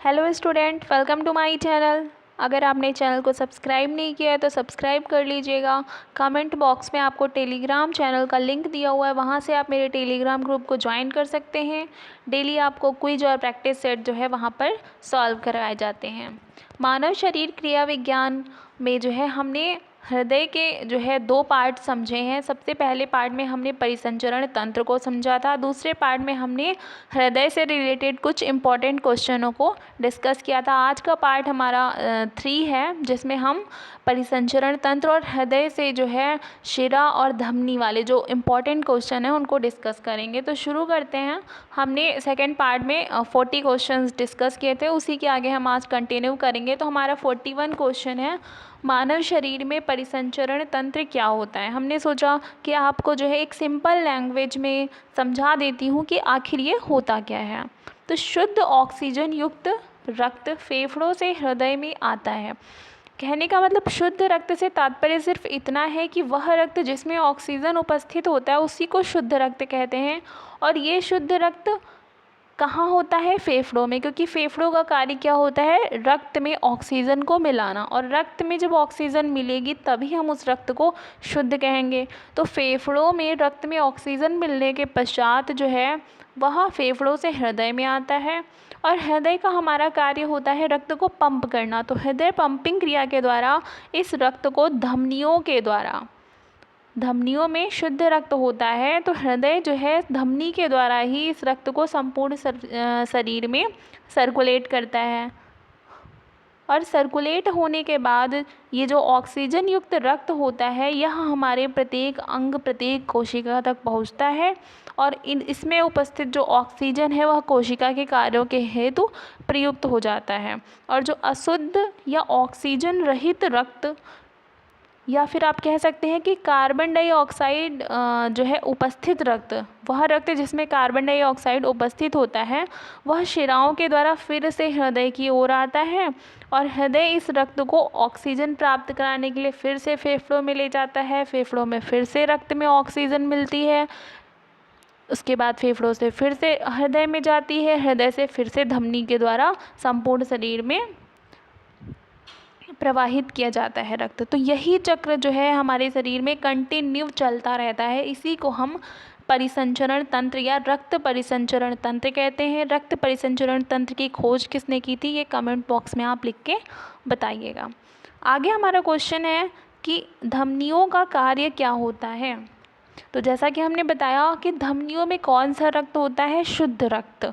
Hello student, welcome to my channel. अगर आपने channel को सब्सक्राइब नहीं किया है तो सब्सक्राइब कर लीजिएगा। कमेंट बॉक्स में आपको टेलीग्राम चैनल का लिंक दिया हुआ है, वहाँ से आप मेरे टेलीग्राम ग्रुप को ज्वाइन कर सकते हैं। डेली आपको क्विज और प्रैक्टिस सेट जो है वहाँ पर सॉल्व करवाए जाते हैं। मानव शरीर क्रिया विज्ञान में जो है हमने हृदय के जो है 2 पार्ट समझे हैं। सबसे पहले पार्ट में हमने परिसंचरण तंत्र को समझा था। दूसरे पार्ट में हमने हृदय से रिलेटेड कुछ इम्पॉर्टेंट क्वेश्चनों को डिस्कस किया था। आज का पार्ट हमारा 3 है, जिसमें हम परिसंचरण तंत्र और हृदय से जो है शिरा और धमनी वाले जो इम्पॉर्टेंट क्वेश्चन हैं उनको डिस्कस करेंगे। तो शुरू करते हैं। हमने सेकेंड पार्ट में 40 क्वेश्चंस डिस्कस किए थे, उसी के आगे हम आज कंटिन्यू करेंगे। तो हमारा 41 क्वेश्चन है, मानव शरीर में परिसंचरण तंत्र क्या होता है। हमने सोचा कि आपको जो है एक सिंपल लैंग्वेज में समझा देती हूँ कि आखिर ये होता क्या है। तो शुद्ध ऑक्सीजन युक्त रक्त फेफड़ों से हृदय में आता है। कहने का मतलब शुद्ध रक्त से तात्पर्य सिर्फ इतना है कि वह रक्त जिसमें ऑक्सीजन उपस्थित होता है उसी को शुद्ध रक्त कहते हैं। और ये शुद्ध रक्त कहाँ होता है? फेफड़ों में, क्योंकि फेफड़ों का कार्य क्या होता है? रक्त में ऑक्सीजन को मिलाना, और रक्त में जब ऑक्सीजन मिलेगी तभी हम उस रक्त को शुद्ध कहेंगे। तो फेफड़ों में रक्त में ऑक्सीजन मिलने के पश्चात जो है वह फेफड़ों से हृदय में आता है, और हृदय का हमारा कार्य होता है रक्त को पंप करना। तो हृदय पंपिंग क्रिया के द्वारा इस रक्त को धमनियों में शुद्ध रक्त होता है। तो हृदय जो है धमनी के द्वारा ही इस रक्त को संपूर्ण शरीर में सर्कुलेट करता है, और सर्कुलेट होने के बाद ये जो ऑक्सीजन युक्त रक्त होता है यह हमारे प्रत्येक अंग प्रत्येक कोशिका तक पहुंचता है, और इसमें उपस्थित जो ऑक्सीजन है वह कोशिका के कार्यों के हेतु प्रयुक्त हो जाता है। और जो अशुद्ध या ऑक्सीजन रहित रक्त, या फिर आप कह सकते हैं कि कार्बन डाइऑक्साइड जो है उपस्थित रक्त, वह रक्त जिसमें कार्बन डाइऑक्साइड उपस्थित होता है वह शिराओं के द्वारा फिर से हृदय की ओर आता है, और हृदय इस रक्त को ऑक्सीजन प्राप्त कराने के लिए फिर से फेफड़ों में ले जाता है। फेफड़ों में फिर से रक्त में ऑक्सीजन मिलती है, उसके बाद फेफड़ों से फिर से हृदय में जाती है, हृदय से फिर से धमनी के द्वारा संपूर्ण शरीर में प्रवाहित किया जाता है रक्त। तो यही चक्र जो है हमारे शरीर में कंटिन्यू चलता रहता है। इसी को हम परिसंचरण तंत्र या रक्त परिसंचरण तंत्र कहते हैं। रक्त परिसंचरण तंत्र की खोज किसने की थी, ये कमेंट बॉक्स में आप लिख के बताइएगा। आगे हमारा क्वेश्चन है कि धमनियों का कार्य क्या होता है। तो जैसा कि हमने बताया कि धमनियों में कौन सा रक्त होता है? शुद्ध रक्त।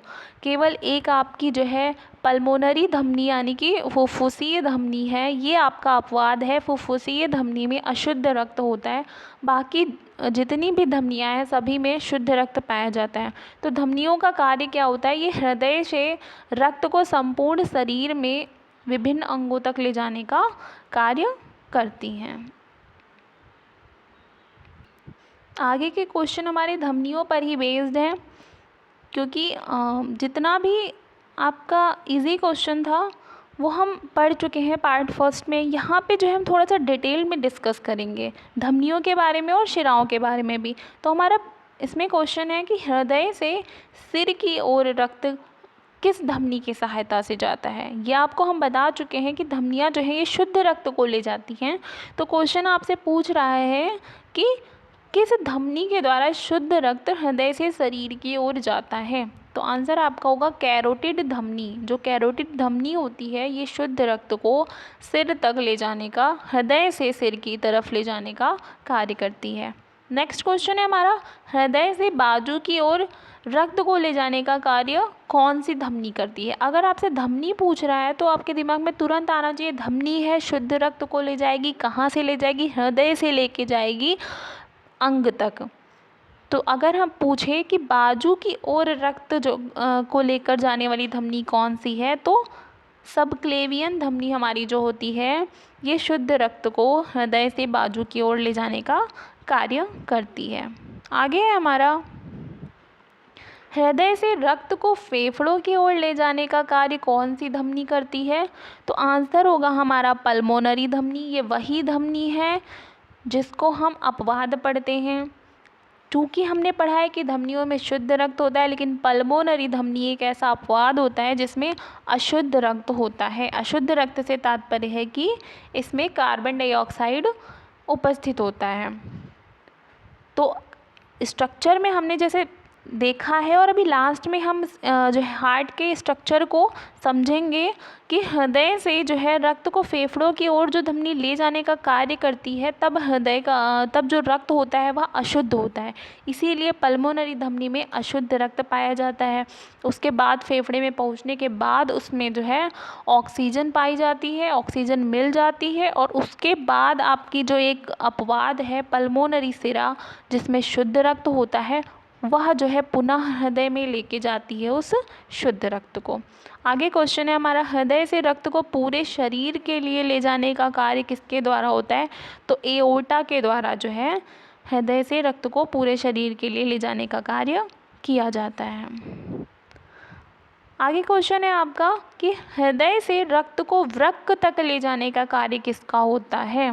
केवल एक आपकी जो है पल्मोनरी धमनी यानी कि फुफ्फुसीय धमनी है, ये आपका अपवाद है। फुफ्फुसीय धमनी में अशुद्ध रक्त होता है, बाकी जितनी भी धमनियाँ हैं सभी में शुद्ध रक्त पाया जाता है। तो धमनियों का कार्य क्या होता है? ये हृदय से रक्त को संपूर्ण शरीर में विभिन्न अंगों तक ले जाने का कार्य करती हैं। आगे के क्वेश्चन हमारे धमनियों पर ही बेस्ड हैं, क्योंकि जितना भी आपका इजी क्वेश्चन था वो हम पढ़ चुके हैं पार्ट फर्स्ट में। यहाँ पे जो है हम थोड़ा सा डिटेल में डिस्कस करेंगे धमनियों के बारे में और शिराओं के बारे में भी। तो हमारा इसमें क्वेश्चन है कि हृदय से सिर की ओर रक्त किस धमनी की सहायता से जाता है। ये आपको हम बता चुके हैं कि धमनियाँ जो है ये शुद्ध रक्त को ले जाती हैं। तो क्वेश्चन आपसे पूछ रहा है कि किस धमनी के द्वारा शुद्ध रक्त हृदय से शरीर की ओर जाता है। तो आंसर आपका होगा कैरोटिड धमनी। जो कैरोटिड धमनी होती है ये शुद्ध रक्त को सिर तक ले जाने का, हृदय से सिर की तरफ ले जाने का कार्य करती है। नेक्स्ट क्वेश्चन है हमारा, हृदय से बाजू की ओर रक्त को ले जाने का कार्य कौन सी धमनी करती है। अगर आपसे धमनी पूछ रहा है तो आपके दिमाग में तुरंत आना चाहिए धमनी है, शुद्ध रक्त को ले जाएगी। कहाँ से ले जाएगी? हृदय से लेके जाएगी अंग तक। तो अगर हम पूछे कि बाजू की ओर रक्त जो को लेकर जाने वाली धमनी कौन सी है, तो सबक्लेवियन धमनी हमारी जो होती है ये शुद्ध रक्त को हृदय से बाजू की ओर ले जाने का कार्य करती है। आगे है हमारा, हृदय से रक्त को फेफड़ों की ओर ले जाने का कार्य कौन सी धमनी करती है। तो आंसर होगा हमारा पल्मोनरी धमनी। ये वही धमनी है जिसको हम अपवाद पढ़ते हैं। चूँकि हमने पढ़ा है कि धमनियों में शुद्ध रक्त होता है, लेकिन पल्मोनरी धमनी एक ऐसा अपवाद होता है जिसमें अशुद्ध रक्त होता है। अशुद्ध रक्त से तात्पर्य है कि इसमें कार्बन डाइऑक्साइड उपस्थित होता है। तो स्ट्रक्चर में हमने जैसे देखा है, और अभी लास्ट में हम जो है हार्ट के स्ट्रक्चर को समझेंगे कि हृदय से जो है रक्त को फेफड़ों की ओर जो धमनी ले जाने का कार्य करती है, तब जो रक्त होता है वह अशुद्ध होता है। इसीलिए पल्मोनरी धमनी में अशुद्ध रक्त पाया जाता है। उसके बाद फेफड़े में पहुंचने के बाद उसमें जो है ऑक्सीजन पाई जाती है, ऑक्सीजन मिल जाती है, और उसके बाद आपकी जो एक अपवाद है पल्मोनरी सिरा जिसमें शुद्ध रक्त होता है, वह जो है पुनः हृदय में लेके जाती है उस शुद्ध रक्त को। आगे क्वेश्चन है हमारा, हृदय से रक्त को पूरे शरीर के लिए ले जाने का कार्य किसके द्वारा होता है? तो एओर्टा के द्वारा जो है हृदय से रक्त को पूरे शरीर के लिए ले जाने का कार्य किया जाता है। आगे क्वेश्चन है आपका कि हृदय से रक्त को वृक्क तक ले जाने का कार्य किसका होता है?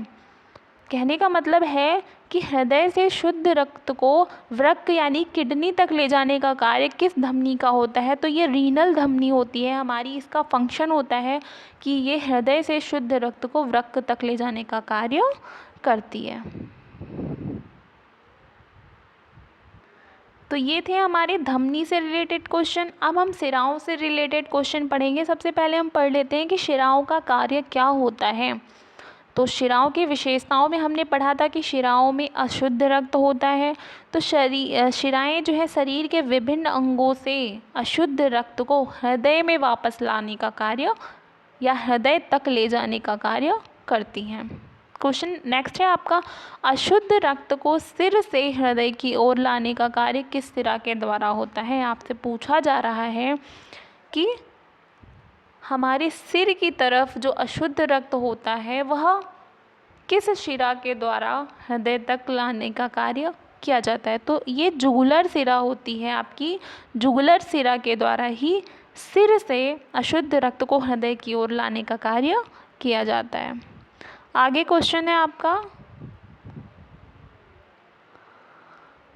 कहने का मतलब है कि हृदय से शुद्ध रक्त को वृक्क यानी किडनी तक ले जाने का कार्य किस धमनी का होता है? तो ये रीनल धमनी होती है हमारी। इसका फंक्शन होता है कि ये हृदय से शुद्ध रक्त को वृक्क तक ले जाने का कार्य करती है। तो ये थे हमारे धमनी से रिलेटेड क्वेश्चन। अब हम शिराओं से रिलेटेड क्वेश्चन पढ़ेंगे। सबसे पहले हम पढ़ लेते हैं कि शिराओं का कार्य क्या होता है। तो शिराओं की विशेषताओं में हमने पढ़ा था कि शिराओं में अशुद्ध रक्त होता है। तो शिराएं जो है शरीर के विभिन्न अंगों से अशुद्ध रक्त को हृदय में वापस लाने का कार्य या हृदय तक ले जाने का कार्य करती हैं। क्वेश्चन नेक्स्ट है आपका, अशुद्ध रक्त को सिर से हृदय की ओर लाने का कार्य किस सिरा के द्वारा होता है? आपसे पूछा जा रहा है कि हमारे सिर की तरफ जो अशुद्ध रक्त होता है वह किस शिरा के द्वारा हृदय तक लाने का कार्य किया जाता है? तो ये जुगुलर सिरा होती है आपकी। जुगुलर सिरा के द्वारा ही सिर से अशुद्ध रक्त को हृदय की ओर लाने का कार्य किया जाता है। आगे क्वेश्चन है आपका,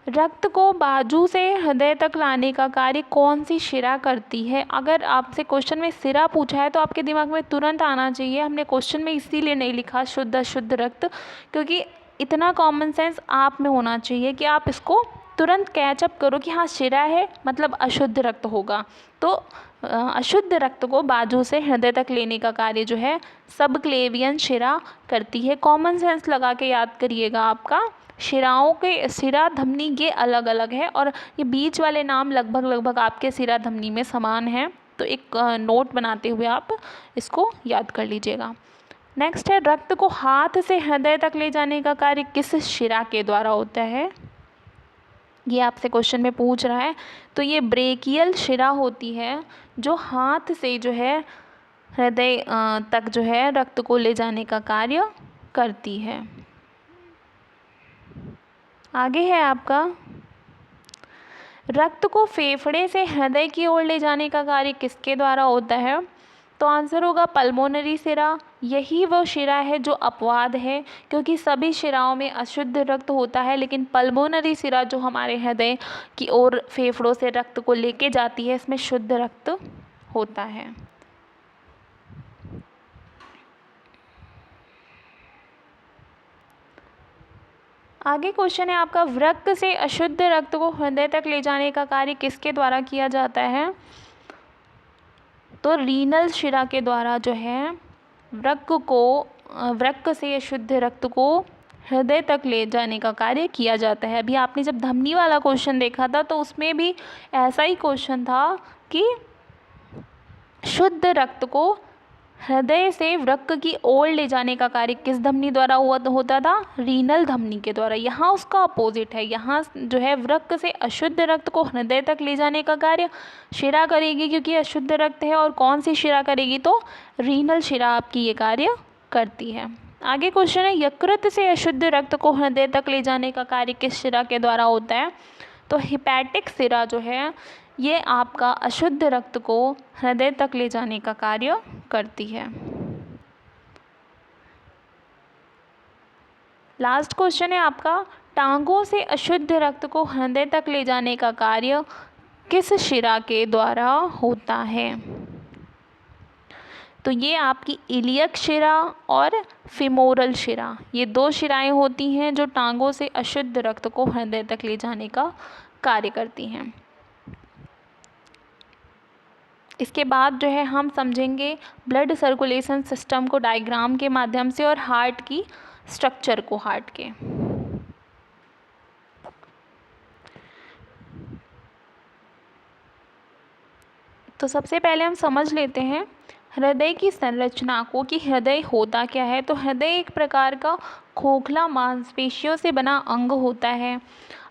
रक्त को बाजू से हृदय तक लाने का कार्य कौन सी शिरा करती है? अगर आपसे क्वेश्चन में सिरा पूछा है तो आपके दिमाग में तुरंत आना चाहिए, हमने क्वेश्चन में इसीलिए नहीं लिखा शुद्ध अशुद्ध रक्त, क्योंकि इतना कॉमन सेंस आप में होना चाहिए कि आप इसको तुरंत कैचअप करो कि हाँ शिरा है मतलब अशुद्ध रक्त होगा। तो अशुद्ध रक्त को बाजू से हृदय तक लेने का कार्य जो है सबक्लेवियन शिरा करती है। कॉमन सेंस लगा के याद करिएगा। आपका शिराओं के शिरा धमनी ये अलग अलग है, और ये बीच वाले नाम लगभग आपके शिरा धमनी में समान हैं। तो एक नोट बनाते हुए आप इसको याद कर लीजिएगा। नेक्स्ट है, रक्त को हाथ से हृदय तक ले जाने का कार्य किस शिरा के द्वारा होता है? ये आपसे क्वेश्चन में पूछ रहा है। तो ये ब्रेकियल शिरा होती है जो हाथ से जो है हृदय तक जो है रक्त को ले जाने का कार्य करती है। आगे है आपका, रक्त को फेफड़े से हृदय की ओर ले जाने का कार्य किसके द्वारा होता है? तो आंसर होगा पल्मोनरी शिरा। यही वो शिरा है जो अपवाद है, क्योंकि सभी शिराओं में अशुद्ध रक्त होता है, लेकिन पल्मोनरी शिरा जो हमारे हृदय की ओर फेफड़ों से रक्त को लेके जाती है, इसमें शुद्ध रक्त होता है। आगे क्वेश्चन है आपका, वृक्क से अशुद्ध रक्त को हृदय तक ले जाने का कार्य किसके द्वारा किया जाता है? तो रीनल शिरा के द्वारा जो है वृक्क से अशुद्ध रक्त को हृदय तक ले जाने का कार्य किया जाता है। अभी आपने जब धमनी वाला क्वेश्चन देखा था तो उसमें भी ऐसा ही क्वेश्चन था कि शुद्ध रक्त को हृदय से वृक्क की ओर ले जाने का कार्य किस धमनी द्वारा होता था? रीनल धमनी के द्वारा। यहाँ उसका अपोजिट है, यहाँ जो है वृक्क से अशुद्ध रक्त को हृदय तक ले जाने का कार्य शिरा करेगी, क्योंकि अशुद्ध रक्त है। और कौन सी शिरा करेगी? तो रीनल शिरा आपकी ये कार्य करती है। आगे क्वेश्चन है, यकृत से अशुद्ध रक्त को हृदय तक ले जाने का कार्य किस शिरा के द्वारा होता है? तो हिपैटिक शिरा जो है ये आपका अशुद्ध रक्त को हृदय तक ले जाने का कार्य करती है। लास्ट क्वेश्चन है आपका, टांगों से अशुद्ध रक्त को हृदय तक ले जाने का कार्य किस शिरा के द्वारा होता है? तो ये आपकी इलियक शिरा और फीमोरल शिरा, ये दो शिराएं होती हैं जो टांगों से अशुद्ध रक्त को हृदय तक ले जाने का कार्य करती हैं। इसके बाद जो है हम समझेंगे ब्लड सर्कुलेशन सिस्टम को डायग्राम के माध्यम से और हार्ट की स्ट्रक्चर को, हार्ट के। तो सबसे पहले हम समझ लेते हैं हृदय की संरचना को कि हृदय होता क्या है। तो हृदय एक प्रकार का खोखला मांसपेशियों से बना अंग होता है।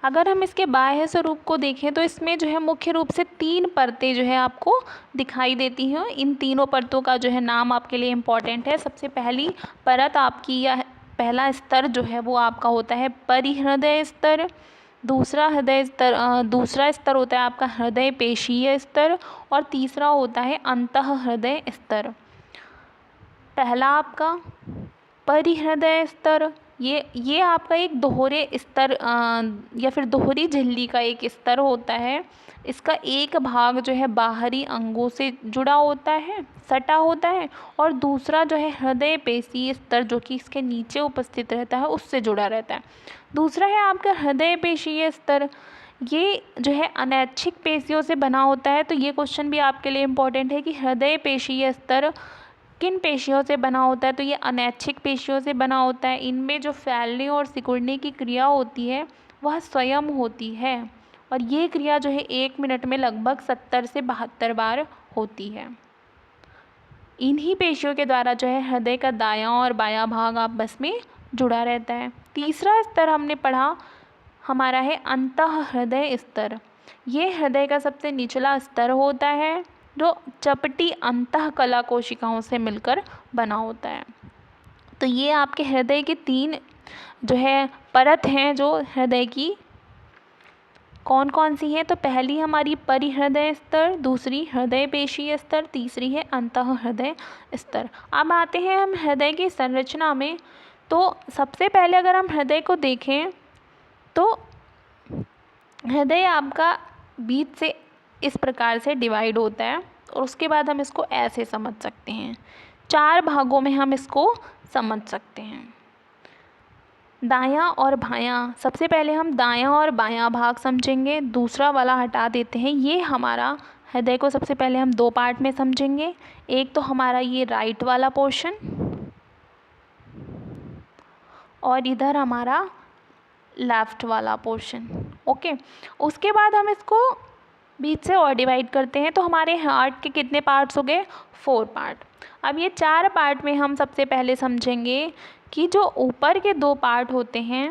अगर हम इसके बाह्य स्वरूप को देखें तो इसमें जो है मुख्य रूप से 3 परतें जो है आपको दिखाई देती हैं। इन तीनों परतों का जो है नाम आपके लिए इम्पॉर्टेंट है। सबसे पहली परत आपकी या पहला स्तर जो है वो आपका होता है परिहृदय स्तर। दूसरा स्तर होता है आपका हृदय पेशीय स्तर और तीसरा होता है अंतः हृदय स्तर। पहला आपका परिहृदय स्तर, ये आपका एक दोहरे स्तर या फिर दोहरी झिल्ली का एक स्तर होता है। इसका एक भाग जो है बाहरी अंगों से जुड़ा होता है, सटा होता है, और दूसरा जो है हृदय पेशीय स्तर जो कि इसके नीचे उपस्थित रहता है उससे जुड़ा रहता है। दूसरा है आपका हृदय पेशीय स्तर, ये जो है अनैच्छिक पेशियों से बना होता है। तो ये क्वेश्चन भी आपके लिए इम्पोर्टेंट है कि हृदय पेशीय स्तर किन पेशियों से बना होता है। तो ये अनैच्छिक पेशियों से बना होता है। इनमें जो फैलने और सिकुड़ने की क्रिया होती है वह स्वयं होती है और ये क्रिया जो है 1 मिनट में लगभग 70 से 72 बार होती है। इन्हीं पेशियों के द्वारा जो है हृदय का दायां और बायां भाग आपस में जुड़ा रहता है। तीसरा स्तर हमने पढ़ा हमारा है अंतः हृदय स्तर। ये हृदय का सबसे निचला स्तर होता है जो चपटी अंतः कला कोशिकाओं से मिलकर बना होता है। तो ये आपके हृदय की 3 जो है परत हैं जो हृदय की कौन कौन सी है। तो पहली हमारी परिहृदय स्तर, दूसरी हृदय पेशीय स्तर, तीसरी है अंतः हृदय स्तर। अब आते हैं हम हृदय की संरचना में। तो सबसे पहले अगर हम हृदय को देखें तो हृदय आपका बीच से इस प्रकार से डिवाइड होता है और उसके बाद हम इसको ऐसे समझ सकते हैं। 4 भागों में हम इसको समझ सकते हैं, दायां और बायां। सबसे पहले हम दायां और बायां भाग समझेंगे, दूसरा वाला हटा देते हैं। ये हमारा हृदय को सबसे पहले हम 2 पार्ट में समझेंगे। एक तो हमारा ये राइट वाला पोर्शन और इधर हमारा लेफ्ट वाला पोर्शन। ओके, उसके बाद हम इसको बीच से और डिवाइड करते हैं। तो हमारे हार्ट के कितने पार्ट्स हो गए? 4 पार्ट। अब ये 4 पार्ट में हम सबसे पहले समझेंगे कि जो ऊपर के 2 पार्ट होते हैं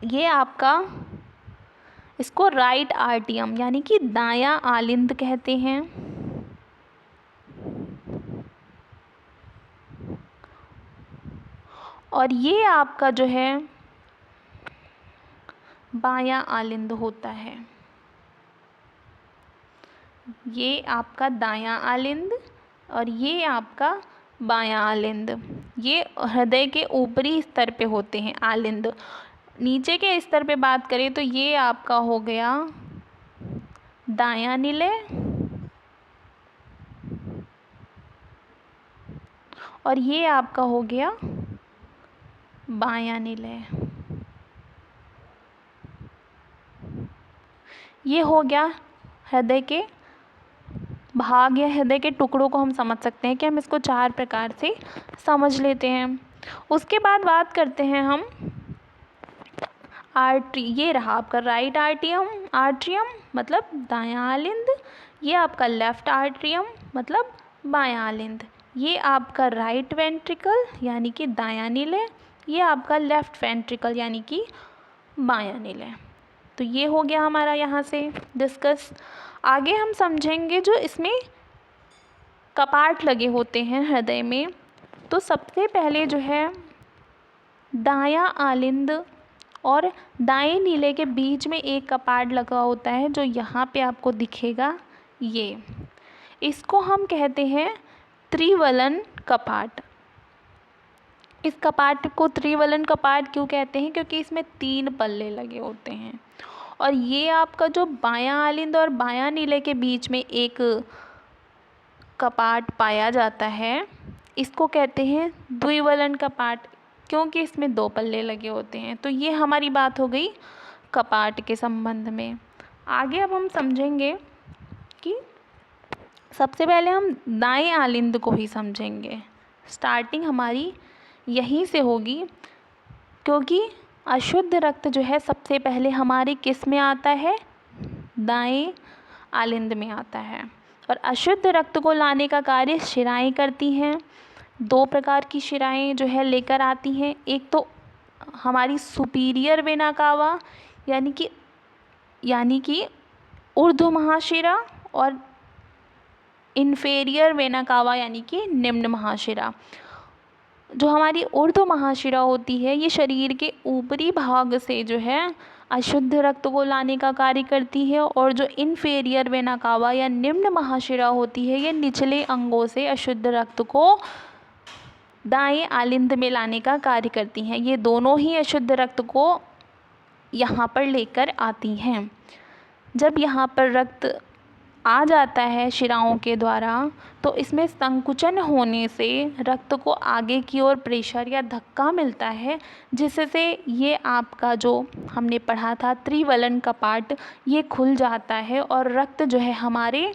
ये आपका इसको राइट आर्टियम यानी कि दायां आलिंद कहते हैं, और ये आपका जो है बायां आलिंद होता है। ये आपका दायां आलिंद और ये आपका बायां आलिंद। ये हृदय के ऊपरी स्तर पे होते हैं आलिंद। नीचे के स्तर पे बात करें तो ये आपका हो गया दायां निलय और ये आपका हो गया बायां निलय। ये हो गया हृदय के भाग या हृदय के टुकड़ों को हम समझ सकते हैं कि हम इसको 4 प्रकार से समझ लेते हैं। उसके बाद बात करते हैं हम आर्टरी। ये रहा आपका राइट आर्ट्रियम मतलब दायां आलिंद, ये आपका लेफ्ट आर्ट्रियम मतलब बायां आलिंद, ये आपका राइट वेंट्रिकल यानी कि दायां निलय, ये आपका लेफ्ट वेंट्रिकल यानी कि बायां निलय। तो ये हो गया हमारा यहाँ से डिस्कस। आगे हम समझेंगे जो इसमें कपाट लगे होते हैं हृदय में। तो सबसे पहले जो है दायां आलिंद और दाएं नीले के बीच में एक कपाट लगा होता है जो यहाँ पे आपको दिखेगा। ये इसको हम कहते हैं त्रिवलन कपाट। इस कपाट को त्रिवलन कपाट क्यों कहते हैं? क्योंकि इसमें 3 पल्ले लगे होते हैं और ये आपका जो बायां आलिंद और बायां नीले के बीच में एक कपाट पाया जाता है, इसको कहते हैं द्विवलन कपाट, क्योंकि इसमें 2 पल्ले लगे होते हैं। तो ये हमारी बात हो गई कपाट के संबंध में। आगे अब हम समझेंगे कि सबसे पहले हम दाएं आलिंद को ही समझेंगे। स्टार्टिंग हमारी यहीं से होगी, क्योंकि अशुद्ध रक्त जो है सबसे पहले हमारे किस में आता है? दाएं आलिंद में आता है। और अशुद्ध रक्त को लाने का कार्य शिराएं करती हैं। 2 प्रकार की शिराएं जो है लेकर आती हैं। एक तो हमारी सुपीरियर वेना कावा यानी कि ऊर्ध्व महाशिरा, और इन्फेरियर वेना कावा यानी कि निम्न महाशिरा। जो हमारी ऊर्ध्व महाशिरा होती है ये शरीर के ऊपरी भाग से जो है अशुद्ध रक्त को लाने का कार्य करती है, और जो इन्फेरियर वेना कावा या निम्न महाशिरा होती है ये निचले अंगों से अशुद्ध रक्त को दाएं आलिंद में लाने का कार्य करती हैं। ये दोनों ही अशुद्ध रक्त को यहाँ पर लेकर आती हैं। जब यहाँ पर रक्त आ जाता है शिराओं के द्वारा, तो इसमें संकुचन होने से रक्त को आगे की ओर प्रेशर या धक्का मिलता है, जिससे ये आपका जो हमने पढ़ा था त्रिवलन कपाट ये खुल जाता है और रक्त जो है हमारे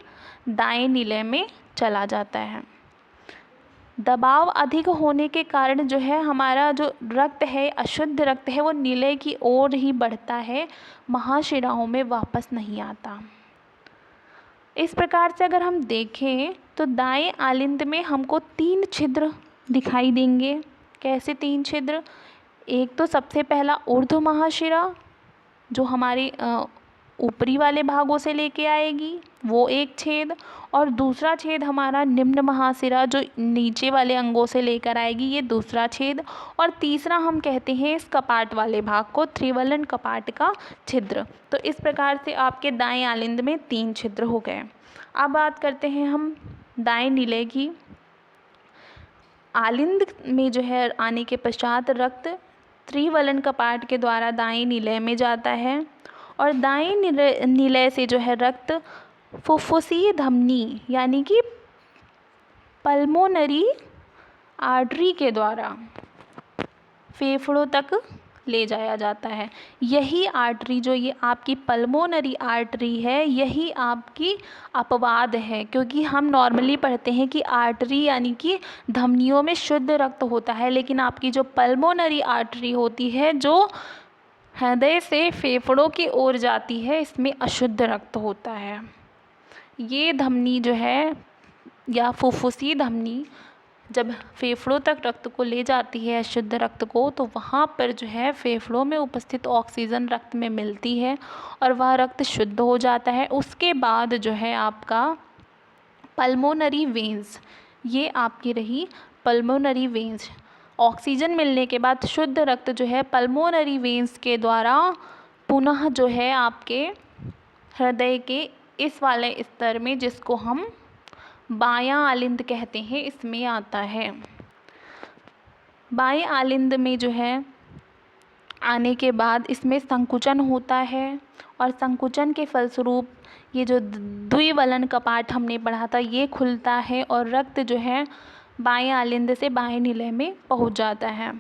दाएं नीले में चला जाता है। दबाव अधिक होने के कारण जो है हमारा जो रक्त है, अशुद्ध रक्त है, वो नीले की ओर ही बढ़ता है, महाशिराओं में वापस नहीं आता। इस प्रकार से अगर हम देखें तो दाएं आलिंद में हमको 3 छिद्र दिखाई देंगे। कैसे 3 छिद्र? एक तो सबसे पहला ऊर्ध्व महाशिरा जो हमारे ऊपरी वाले भागों से लेके आएगी, वो एक छेद, और दूसरा छेद हमारा निम्न महाशिरा जो नीचे वाले अंगों से लेकर आएगी, ये दूसरा छेद, और तीसरा हम कहते हैं इस कपाट वाले भाग को त्रिवलन कपाट का छिद्र। तो इस प्रकार से आपके दाएं आलिंद में 3 छिद्र हो गए। अब बात करते हैं हम दाएं नीले की। आलिंद में जो है आने के पश्चात रक्त त्रिवलन कपाट के द्वारा दाएं नीले में जाता है, और दाएं नीले से जो है रक्त फुफ्फुसीय धमनी यानी कि पल्मोनरी आर्टरी के द्वारा फेफड़ों तक ले जाया जाता है। यही आर्टरी जो ये आपकी पल्मोनरी आर्टरी है, यही आपकी अपवाद है, क्योंकि हम नॉर्मली पढ़ते हैं कि आर्टरी यानी कि धमनियों में शुद्ध रक्त होता है, लेकिन आपकी जो पल्मोनरी आर्टरी होती है जो हृदय से फेफड़ों की ओर जाती है, इसमें अशुद्ध रक्त होता है। ये धमनी जो है या फुफ्फुसी धमनी जब फेफड़ों तक रक्त को ले जाती है अशुद्ध रक्त को, तो वहाँ पर जो है फेफड़ों में उपस्थित ऑक्सीजन रक्त में मिलती है और वह रक्त शुद्ध हो जाता है। उसके बाद जो है आपका पल्मोनरी वेंस, ये आपकी रही पल्मोनरी वेंस। ऑक्सीजन मिलने के बाद शुद्ध रक्त जो है पल्मोनरी वेंस के द्वारा पुनः जो है आपके हृदय के इस वाले स्तर में, जिसको हम बायां आलिंद कहते हैं, इसमें आता है। बाएं आलिंद में जो है आने के बाद इसमें संकुचन होता है, और संकुचन के फलस्वरूप ये जो द्विवलन कपाट हमने पढ़ा था ये खुलता है और रक्त जो है बाएं आलिंद से बाएं नीले में पहुंच जाता है।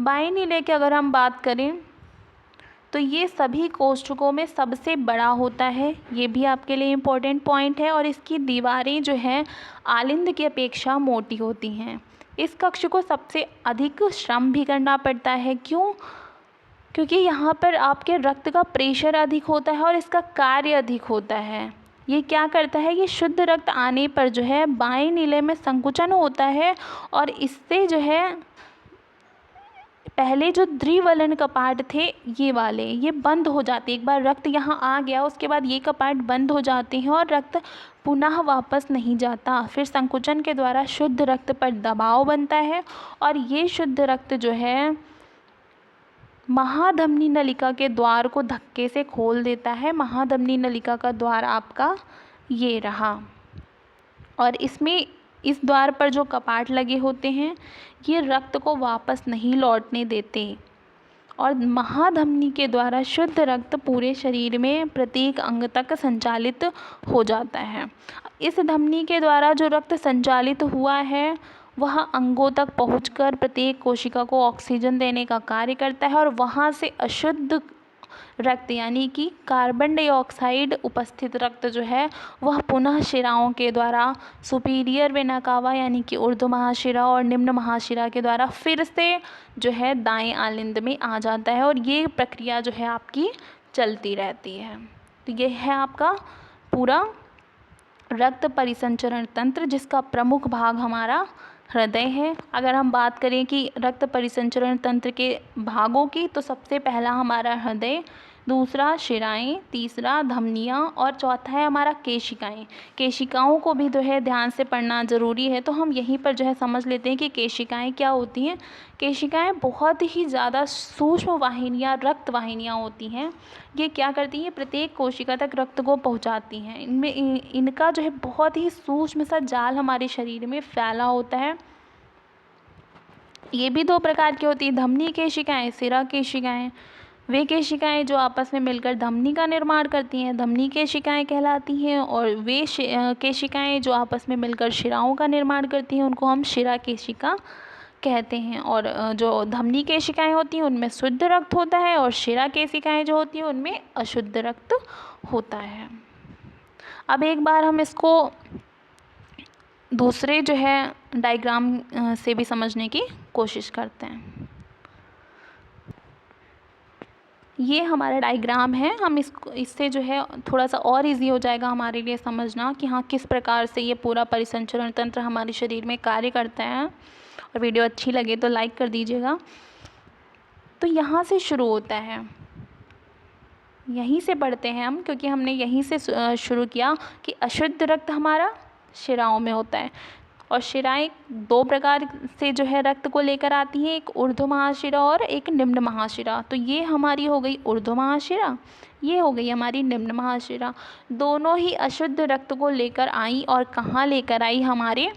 बाएं नीले की अगर हम बात करें तो ये सभी कोष्ठकों में सबसे बड़ा होता है, ये भी आपके लिए इम्पोर्टेंट पॉइंट है, और इसकी दीवारें जो हैं आलिंद की अपेक्षा मोटी होती हैं। इस कक्ष को सबसे अधिक श्रम भी करना पड़ता है। क्यों? क्योंकि यहाँ पर आपके रक्त का प्रेशर अधिक होता है और इसका कार्य अधिक होता है। ये क्या करता है? ये शुद्ध रक्त आने पर जो है बाएं नीले में संकुचन होता है, और इससे जो है पहले जो द्विवलन कपाट थे ये वाले, ये बंद हो जाते। एक बार रक्त यहाँ आ गया उसके बाद ये कपाट बंद हो जाते हैं और रक्त पुनः वापस नहीं जाता। फिर संकुचन के द्वारा शुद्ध रक्त पर दबाव बनता है, और ये शुद्ध रक्त जो है महाधमनी नलिका के द्वार को धक्के से खोल देता है। महाधमनी नलिका का द्वार आपका ये रहा, और इसमें इस द्वार पर जो कपाट लगे होते हैं ये रक्त को वापस नहीं लौटने देते और महाधमनी के द्वारा शुद्ध रक्त पूरे शरीर में प्रत्येक अंग तक संचालित हो जाता है। इस धमनी के द्वारा जो रक्त संचालित हुआ है वह अंगों तक पहुंचकर प्रत्येक कोशिका को ऑक्सीजन देने का कार्य करता है और वहां से अशुद्ध रक्त यानी कि कार्बन डाइऑक्साइड उपस्थित रक्त जो है वह पुनः शिराओं के द्वारा सुपीरियर वेना कावा यानी कि ऊर्ध्व महाशिरा और निम्न महाशिरा के द्वारा फिर से जो है दाएं आलिंद में आ जाता है और ये प्रक्रिया जो है आपकी चलती रहती है। तो ये है आपका पूरा रक्त परिसंचरण तंत्र जिसका प्रमुख भाग हमारा हृदय है। अगर हम बात करें कि रक्त परिसंचरण तंत्र के भागों की तो सबसे पहला हमारा हृदय, दूसरा शिराएं, तीसरा धमनियाँ और चौथा है हमारा केशिकाएं। केशिकाओं को भी जो है ध्यान से पढ़ना ज़रूरी है। तो हम यहीं पर जो है समझ लेते हैं कि केशिकाएं क्या होती हैं। केशिकाएं बहुत ही ज़्यादा सूक्ष्म वाहिनियाँ, रक्त वाहिनियाँ होती हैं। ये क्या करती हैं, प्रत्येक कोशिका तक रक्त को पहुंचाती हैं। इनमें इनका जो है बहुत ही सूक्ष्म सा जाल हमारे शरीर में फैला होता है। ये भी दो प्रकार की होती है, धमनी केशिकाएं, सिरा केशिकाएं। वे केशिकाएं जो आपस में मिलकर धमनी का निर्माण करती हैं धमनी केशिकाएं कहलाती हैं और वे केशिकाएं जो आपस में मिलकर शिराओं का निर्माण करती हैं उनको हम शिरा केशिका कहते हैं। और जो धमनी केशिकाएं होती हैं उनमें शुद्ध रक्त होता है और शिरा केशिकाएं जो होती हैं उनमें अशुद्ध रक्त होता है। अब एक बार हम इसको दूसरे जो है डायग्राम से भी समझने की कोशिश करते हैं। ये हमारा डायग्राम है। हम इससे जो है थोड़ा सा और इजी हो जाएगा हमारे लिए समझना कि हाँ किस प्रकार से ये पूरा परिसंचरण तंत्र हमारे शरीर में कार्य करता है। और वीडियो अच्छी लगे तो लाइक कर दीजिएगा। तो यहाँ से शुरू होता है, यहीं से पढ़ते हैं हम क्योंकि हमने यहीं से शुरू किया कि अशुद्ध रक्त हमारा शिराओं में होता है और शिराएं दो प्रकार से जो है रक्त को लेकर आती हैं, एक ऊर्ध्व महाशिरा और एक निम्न महाशिरा। तो ये हमारी हो गई ऊर्ध्व महाशिरा, ये हो गई हमारी निम्न महाशिरा। दोनों ही अशुद्ध रक्त को लेकर आई और कहाँ लेकर आई, हमारे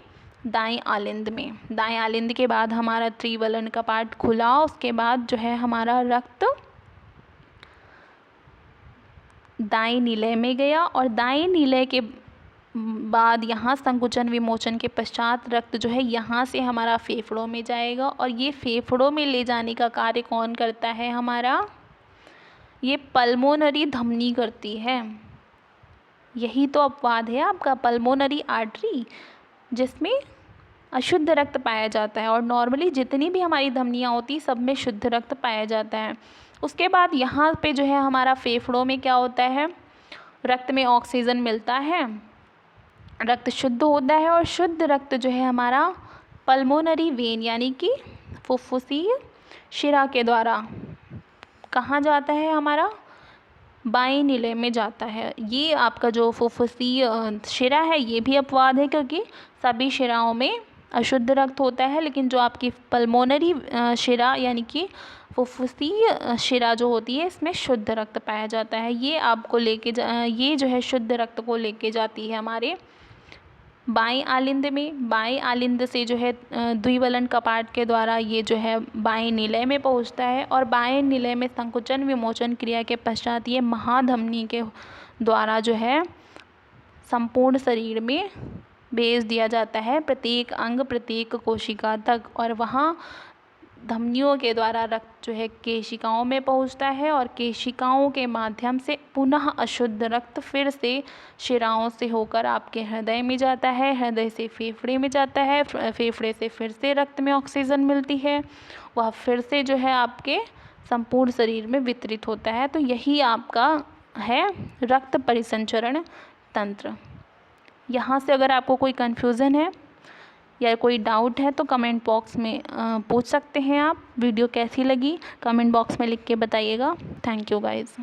दाएं आलिंद में। दाएं आलिंद के बाद हमारा त्रिवलन कपाट खुला, उसके बाद जो है हमारा रक्त दाएं नीलय में गया और दाएं नीलय के बाद यहाँ संकुचन विमोचन के पश्चात रक्त जो है यहाँ से हमारा फेफड़ों में जाएगा और ये फेफड़ों में ले जाने का कार्य कौन करता है, हमारा ये पल्मोनरी धमनी करती है। यही तो अपवाद है आपका, पल्मोनरी आर्टरी जिसमें अशुद्ध रक्त पाया जाता है और नॉर्मली जितनी भी हमारी धमनियाँ होती सब में शुद्ध रक्त पाया जाता है। उसके बाद यहाँ पे जो है हमारा फेफड़ों में क्या होता है, रक्त में ऑक्सीजन मिलता है, रक्त शुद्ध होता है और शुद्ध रक्त जो है हमारा पल्मोनरी वेन यानी कि फुफ्फुसीय शिरा के द्वारा कहाँ जाता है, हमारा बाएं नीले में जाता है। ये आपका जो फुफ्फुसीय शिरा है ये भी अपवाद है क्योंकि सभी शिराओं में अशुद्ध रक्त होता है, लेकिन जो आपकी पल्मोनरी शिरा यानी कि फुफ्फुसीय शिरा जो होती है इसमें शुद्ध रक्त पाया जाता है। ये आपको लेके ये जो है शुद्ध रक्त को लेके जाती है हमारे बाएं आलिंद में। बाएं आलिंद से जो है द्विवलन कपाट के द्वारा ये जो है बाएं निलय में पहुंचता है और बाएं निलय में संकुचन विमोचन क्रिया के पश्चात ये महाधमनी के द्वारा जो है संपूर्ण शरीर में भेज दिया जाता है, प्रत्येक अंग प्रत्येक कोशिका तक। और वहाँ धमनियों के द्वारा रक्त जो है केशिकाओं में पहुंचता है और केशिकाओं के माध्यम से पुनः अशुद्ध रक्त फिर से शिराओं से होकर आपके हृदय में जाता है, हृदय से फेफड़े में जाता है, फेफड़े से फिर से रक्त में ऑक्सीजन मिलती है, वह फिर से जो है आपके संपूर्ण शरीर में वितरित होता है। तो यही आपका है रक्त परिसंचरण तंत्र। यहाँ से अगर आपको कोई कन्फ्यूज़न है या कोई डाउट है तो कमेंट बॉक्स में पूछ सकते हैं आप। वीडियो कैसी लगी कमेंट बॉक्स में लिख के बताइएगा। Thank you guys.